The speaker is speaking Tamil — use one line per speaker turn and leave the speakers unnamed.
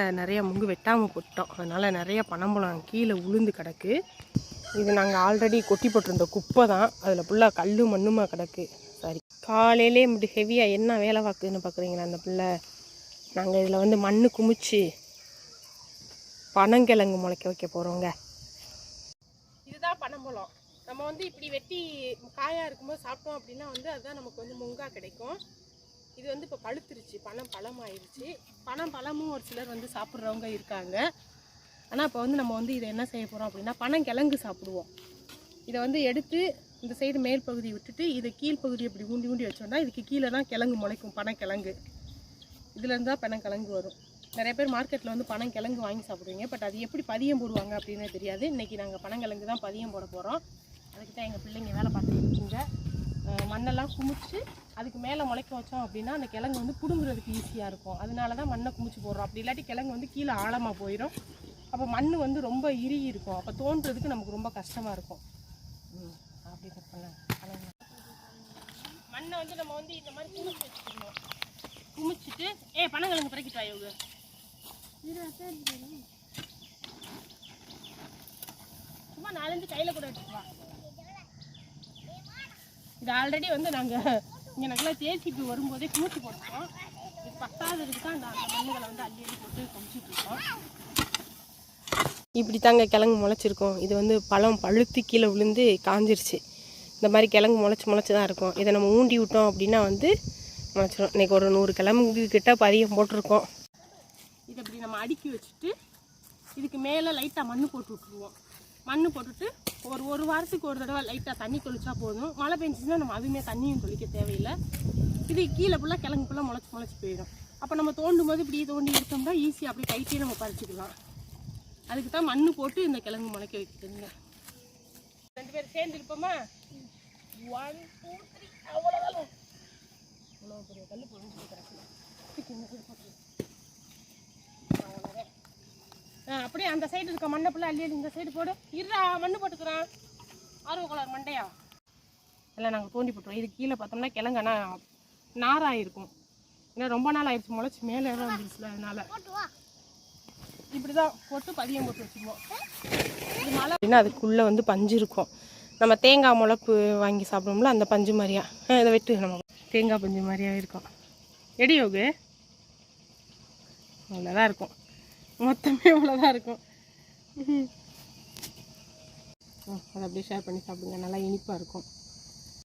நிறைய முங்கு வெட்டாமல் போட்டோம். அதனால் நிறைய பனம்பழம் கீழே உளுந்து கிடக்கு. இது நாங்கள் ஆல்ரெடி கொட்டி போட்டிருந்த குப்பை தான். அதில் ஃபுல்லாக கல் மண்ணுமா கிடக்கு. சரி, காலையிலே இப்படி ஹெவியாக என்ன வேலை பார்க்குதுன்னு பார்க்குறீங்களா அந்த பிள்ளை? நாங்கள் இதில் வந்து மண் குமிச்சு பனங்கிழங்கு முளைக்க வைக்க போகிறோங்க. இதுதான் பனம்பழம். நம்ம வந்து இப்படி வெட்டி காயாக இருக்கும்போது சாப்பிட்டோம் அப்படின்னா வந்து அதுதான் நமக்கு வந்து முங்கா கிடைக்கும். இது வந்து இப்போ பழுத்துருச்சு, பழமாயிருச்சு. பழமும் ஒரு சிலர் வந்து சாப்பிட்றவங்க இருக்காங்க. ஆனால் இப்போ வந்து நம்ம வந்து இதை என்ன செய்ய போகிறோம் அப்படின்னா பனங்கிழங்கு சாப்பிடுவோம். இதை வந்து எடுத்து இந்த சைடு மேல் பகுதி விட்டுட்டு இதை கீழ்ப்பகுதி இப்படி ஊண்டி வச்சோம்னா இதுக்கு கீழே தான் கிழங்கு முளைக்கும், பனங்கிழங்கு. இதுலேருந்து தான் பனங்கிழங்கு வரும். நிறைய பேர் மார்க்கெட்டில் வந்து பனங்கிழங்கு வாங்கி சாப்பிடுவீங்க. பட் அது எப்படி பதியம் போடுவாங்க அப்படின்னு தெரியாது. இன்றைக்கி நாங்கள் பனங்கிழங்கு தான் பதியம் போட போகிறோம். அதுக்கு தான் எங்கள் பிள்ளைங்க வேலை பார்த்துட்டு இருக்குங்க. மண்ணெல்லாம் குமிச்சு அதுக்கு மேலே முளைக்க வச்சோம் அப்படின்னா அந்த கிழங்கு வந்து பிடுங்குறதுக்கு ஈஸியாக இருக்கும். அதனால தான் மண்ணை குமிச்சு போடுறோம். அப்படி இல்லாட்டி கிழங்கு வந்து கீழே ஆழமாக போயிடும். அப்போ மண் வந்து ரொம்ப இறுகி இருக்கும். அப்போ தோன்றதுக்கு நமக்கு ரொம்ப கஷ்டமாக இருக்கும். அப்படி மண்ணை வந்து நம்ம வந்து இந்த மாதிரி குமிச்சு வச்சுக்கணும். குமிச்சிட்டு பனங்கிழங்கு பிறக்கிட்டு வாங்க. சும்மா 4-5 கையில் கூட எடுத்துக்குவா. இது ஆல்ரெடி வந்து நாங்கள் இங்கே நாங்களாம் தேய்ச்சிட்டு வரும்போதே குமிச்சு போட்டுருக்கோம். இது 10வது தான் அந்த மண்ணுகளை வந்து அள்ளி போட்டு குமிச்சிட்ருக்கோம். இப்படி தாங்க கிழங்கு முளைச்சிருக்கோம். இது வந்து பழம் பழுத்து கீழே விழுந்து காஞ்சிருச்சு. இந்த மாதிரி கிழங்கு முளைச்சி தான் இருக்கும். இதை நம்ம ஊண்டி விட்டோம் அப்படின்னா வந்து முளைச்சிடும். இன்றைக்கி ஒரு 100 கிழங்கு கிட்ட பதியம் போட்டிருக்கோம். இதை இப்படி நம்ம அடுக்கி வச்சுட்டு இதுக்கு மேலே லைட்டாக மண் போட்டு விட்ருவோம். மண் போட்டுட்டு ஒரு வாரத்துக்கு ஒரு தடவை லைட்டாக தண்ணி தொளிச்சா போதும். மழை பெஞ்சிச்சுன்னா நம்ம அதுவுமே தண்ணியும் தொளிக்க தேவையில்லை. இது கீழே ஃபுல்லாக கிழங்கு ஃபுல்லாக முளைச்சி போயிடும். அப்போ நம்ம தோண்டும் போது இப்படி தோண்டி எடுத்தோம்னா ஈஸியாக அப்படி கைட்டே நம்ம பறிச்சுக்கலாம். அதுக்கு தான் மண் போட்டு இந்த கிழங்கு முளைக்க வைக்கிறதுங்க. 2 பேர் சேர்ந்து இருப்போமா? 1 2 3 அவ்வளோதான். இவ்வளோ பெரிய கல் பொழிஞ்சு கிடக்கு. அப்படியே அந்த சைடு இருக்க மண்ணை ஃபுல்லாக அள்ளி இந்த சைடு போடு. இருடா, மண்ணு போட்டுக்கிறோம். ஆர்வ கலர் மண்டையா எல்லாம் நாங்கள் தோண்டி போட்டுருவோம். இது கீழே பார்த்தோம்னா கிழங்குனா நாராக இருக்கும். ஏன்னா ரொம்ப நாள் ஆயிடுச்சு முளைச்சி மேலே வந்துருச்சுல. அதனால இப்படி தான் போட்டு பதியம் போட்டு வச்சுக்குவோம். இது மழை அப்படின்னா அதுக்குள்ளே வந்து பஞ்சு இருக்கும். நம்ம தேங்காய் முளப்பு வாங்கி சாப்பிடுவோம்ல அந்த பஞ்சு மாதிரியா. இதை வெட்டு நம்ம தேங்காய் பஞ்சு மாதிரியாக இருக்கும். எடி யோகு அவ்வளோதான் இருக்கும். மொத்தமே அவ்வளோதான் இருக்கும். அதை அப்படியே ஷேர் பண்ணி சாப்பிடுங்க. நல்லா இனிப்பாக இருக்கும்.